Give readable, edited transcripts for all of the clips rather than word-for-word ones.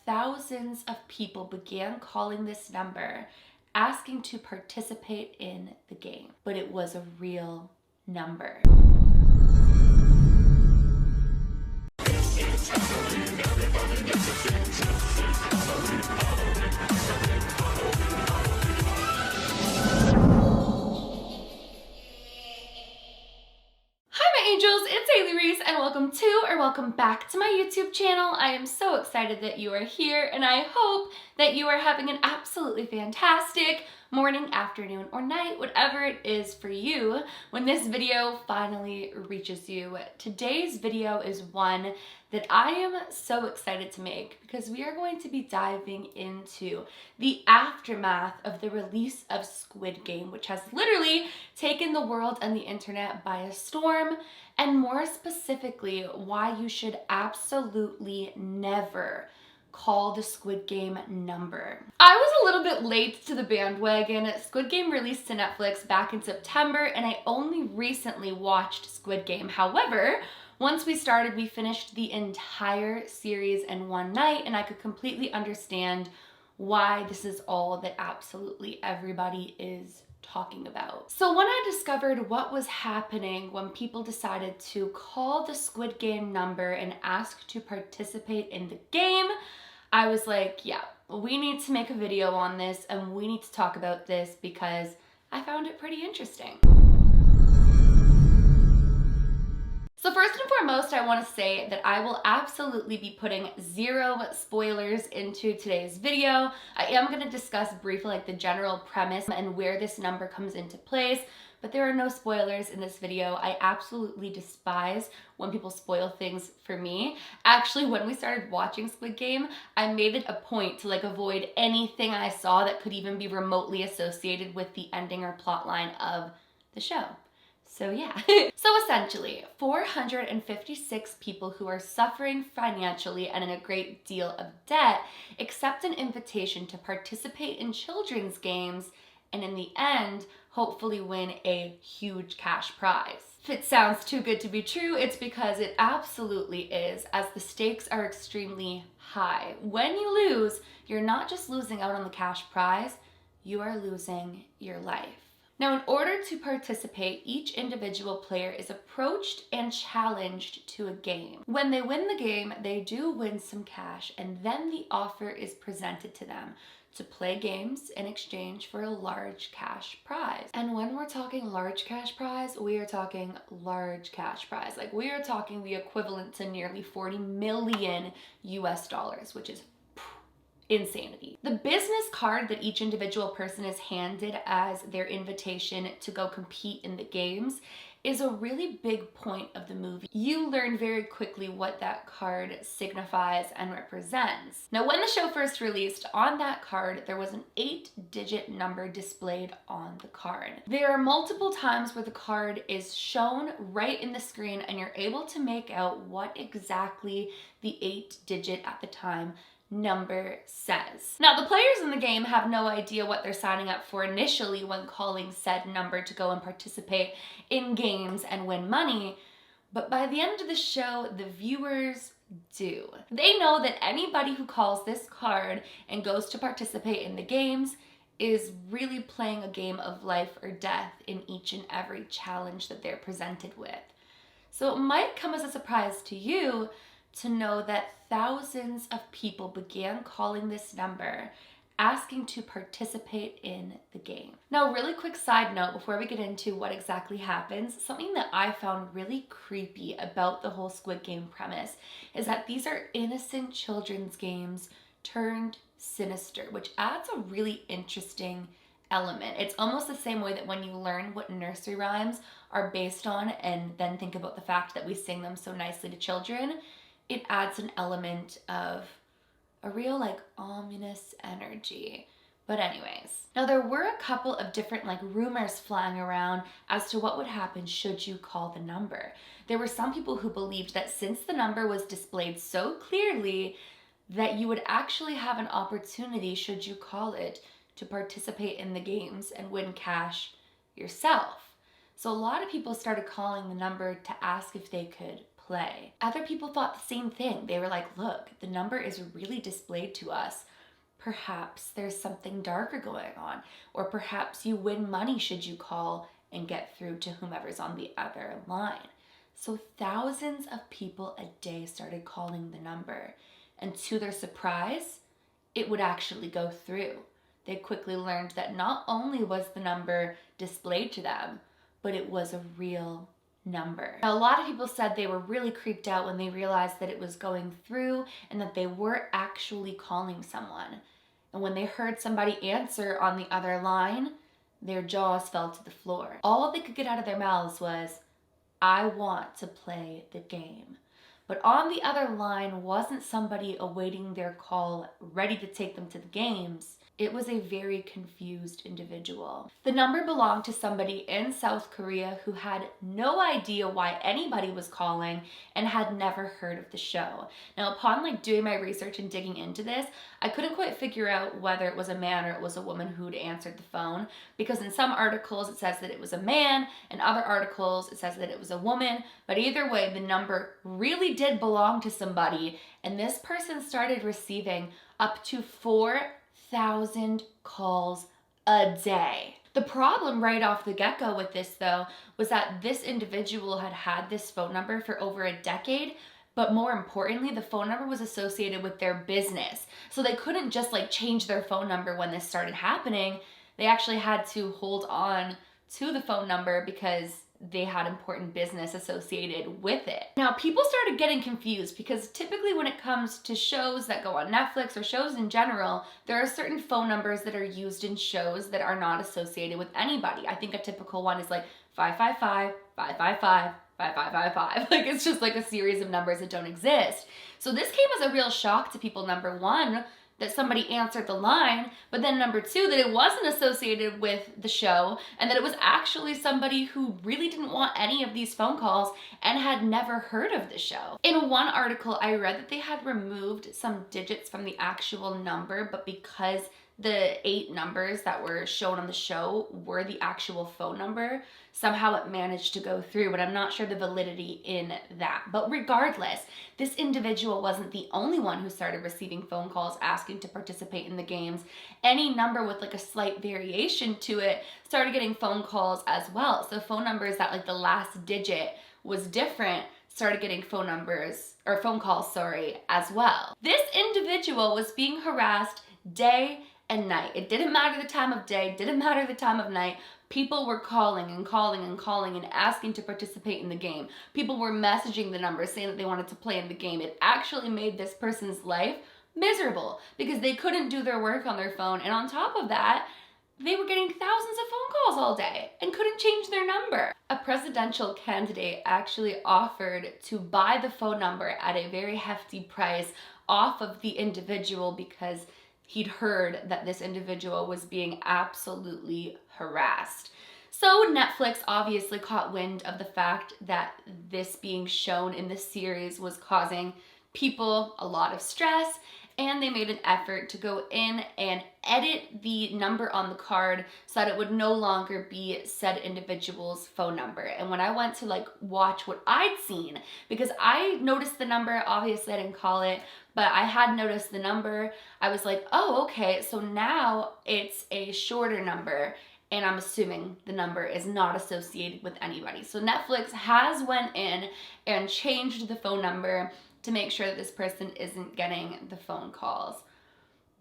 thousands of people began calling this number, asking to participate in the game. But it was a real number. It's Haley Reese and welcome back to my YouTube channel. I am so excited that you are here and I hope that you are having an absolutely fantastic morning, afternoon, or night, whatever it is for you when this video finally reaches you. Today's video is one that I am so excited to make because we are going to be diving into the aftermath of the release of Squid Game, which has literally taken the world and the internet by a storm, and more specifically, why you should absolutely never call the Squid Game number. I was a little bit late to the bandwagon. Squid Game released to Netflix back in September, and I only recently watched Squid Game. However, once we started, we finished the entire series in one night, and I could completely understand why this is all that absolutely everybody is talking about. So when I discovered what was happening when people decided to call the Squid Game number and ask to participate in the game, I was like, yeah, we need to make a video on this and we need to talk about this because I found it pretty interesting. So first and foremost, I want to say that I will absolutely be putting zero spoilers into today's video. I am going to discuss briefly like the general premise and where this number comes into place, but there are no spoilers in this video. I absolutely despise when people spoil things for me. Actually, when we started watching Squid Game, I made it a point to avoid anything I saw that could even be remotely associated with the ending or plot line of the show. So yeah. So essentially, 456 people who are suffering financially and in a great deal of debt accept an invitation to participate in children's games and in the end, hopefully win a huge cash prize. If it sounds too good to be true, it's because it absolutely is, as the stakes are extremely high. When you lose, you're not just losing out on the cash prize, you are losing your life. Now, in order to participate, each individual player is approached and challenged to a game. When they win the game, they do win some cash, and then the offer is presented to them to play games in exchange for a large cash prize. And when we're talking large cash prize, we are talking large cash prize. We are talking the equivalent to nearly 40 million US dollars, which is insanity. The business card that each individual person is handed as their invitation to go compete in the games is a really big point of the movie. You learn very quickly what that card signifies and represents. Now, when the show first released, on that card, there was an 8-digit number displayed on the card. There are multiple times where the card is shown right in the screen and you're able to make out what exactly the 8-digit at the time number says. Now, the players in the game have no idea what they're signing up for initially when calling said number to go and participate in games and win money, but by the end of the show, the viewers do. They know that anybody who calls this card and goes to participate in the games is really playing a game of life or death in each and every challenge that they're presented with. So it might come as a surprise to you to know that thousands of people began calling this number, asking to participate in the game. Now, really quick side note before we get into what exactly happens, something that I found really creepy about the whole Squid Game premise is that these are innocent children's games turned sinister, which adds a really interesting element. It's almost the same way that when you learn what nursery rhymes are based on and then think about the fact that we sing them so nicely to children, it adds an element of a real ominous energy. But anyways, now there were a couple of different rumors flying around as to what would happen should you call the number. There were some people who believed that since the number was displayed so clearly that you would actually have an opportunity, should you call it, to participate in the games and win cash yourself. So a lot of people started calling the number to ask if they could play. Other people thought the same thing. They were like, look, the number is really displayed to us. Perhaps there's something darker going on, or perhaps you win money should you call and get through to whomever's on the other line. So thousands of people a day started calling the number, and to their surprise, it would actually go through. They quickly learned that not only was the number displayed to them, but it was a real number. Now, a lot of people said they were really creeped out when they realized that it was going through and that they were actually calling someone. And when they heard somebody answer on the other line, their jaws fell to the floor. All they could get out of their mouths was, I want to play the game. But on the other line wasn't somebody awaiting their call, ready to take them to the games. It was a very confused individual. The number belonged to somebody in South Korea who had no idea why anybody was calling and had never heard of the show. Now, upon doing my research and digging into this, I couldn't quite figure out whether it was a man or it was a woman who'd answered the phone, because in some articles it says that it was a man, and other articles it says that it was a woman, but either way, the number really did belong to somebody, and this person started receiving up to 4,000 calls a day. The problem right off the get-go with this, though, was that this individual had had this phone number for over a decade, but more importantly, the phone number was associated with their business. So they couldn't just change their phone number when this started happening. They actually had to hold on to the phone number because they had important business associated with it. Now, people started getting confused because typically when it comes to shows that go on Netflix or shows in general, there are certain phone numbers that are used in shows that are not associated with anybody. I think a typical one is 555, 555, 5555. It's just a series of numbers that don't exist. So this came as a real shock to people. Number one, that somebody answered the line, but then number two, that it wasn't associated with the show, and that it was actually somebody who really didn't want any of these phone calls and had never heard of the show. In one article, I read that they had removed some digits from the actual number, but because the 8 numbers that were shown on the show were the actual phone number, somehow it managed to go through, but I'm not sure the validity in that. But regardless, this individual wasn't the only one who started receiving phone calls asking to participate in the games. Any number with a slight variation to it started getting phone calls as well. So phone numbers that the last digit was different started getting phone calls, as well. This individual was being harassed day and night. It didn't matter the time of day, didn't matter the time of night. People were calling and calling and calling and asking to participate in the game. People were messaging the number saying that they wanted to play in the game. It actually made this person's life miserable because they couldn't do their work on their phone, and on top of that, they were getting thousands of phone calls all day and couldn't change their number. A presidential candidate actually offered to buy the phone number at a very hefty price off of the individual because he'd heard that this individual was being absolutely harassed. So Netflix obviously caught wind of the fact that this being shown in the series was causing people a lot of stress, and they made an effort to go in and edit the number on the card so that it would no longer be said individual's phone number. And when I went to watch what I'd seen, because I noticed the number, obviously I didn't call it, but I had noticed the number, I was like, oh, okay, so now it's a shorter number, and I'm assuming the number is not associated with anybody. So Netflix has went in and changed the phone number to make sure that this person isn't getting the phone calls.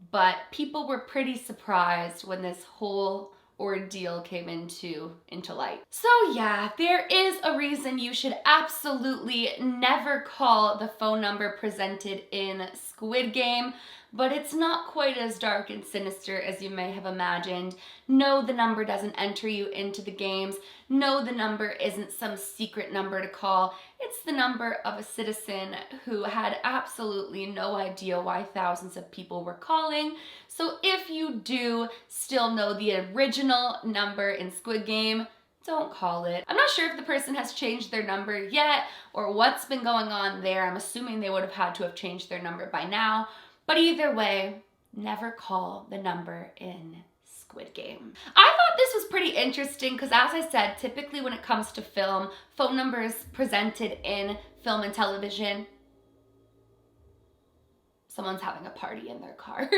But people were pretty surprised when this whole ordeal came into light. So yeah, there is a reason you should absolutely never call the phone number presented in Squid Game, but it's not quite as dark and sinister as you may have imagined. No, the number doesn't enter you into the games. No, the number isn't some secret number to call. It's the number of a citizen who had absolutely no idea why thousands of people were calling. So if you do still know the original number in Squid Game, don't call it. I'm not sure if the person has changed their number yet or what's been going on there. I'm assuming they would have had to have changed their number by now. But either way, never call the number in Squid Squid Game. I thought this was pretty interesting because, as I said, typically when it comes to film, phone numbers presented in film and television. Someone's having a party in their car.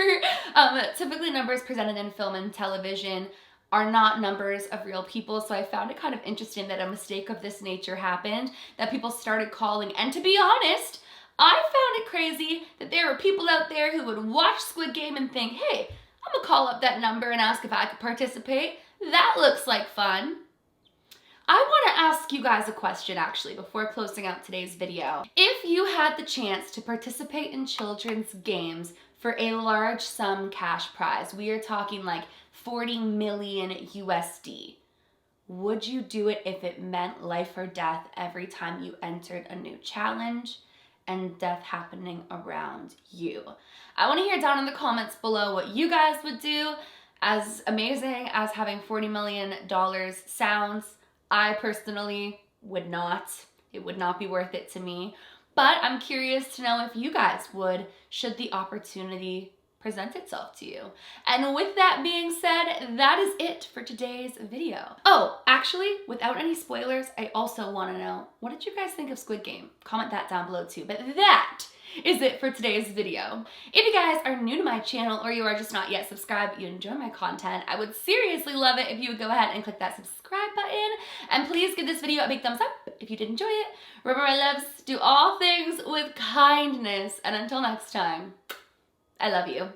Typically numbers presented in film and television are not numbers of real people, so I found it kind of interesting that a mistake of this nature happened, that people started calling, and to be honest, I found it crazy that there were people out there who would watch Squid Game and think, hey, I'm gonna call up that number and ask if I could participate. That looks like fun. I want to ask you guys a question actually before closing out today's video. If you had the chance to participate in children's games for a large sum cash prize, we are talking like 40 million USD, would you do it if it meant life or death every time you entered a new challenge and death happening around you? I want to hear down in the comments below what you guys would do. As amazing as having $40 million sounds, I personally would not. It would not be worth it to me. But I'm curious to know if you guys would, should the opportunity present itself to you. And with that being said, that is it for today's video. Oh, actually, without any spoilers, I also want to know, what did you guys think of Squid Game? Comment that down below too. But that is it for today's video. If you guys are new to my channel or you are just not yet subscribed, you enjoy my content, I would seriously love it if you would go ahead and click that subscribe button. And please give this video a big thumbs up if you did enjoy it. Remember, my loves, do all things with kindness. And until next time, I love you.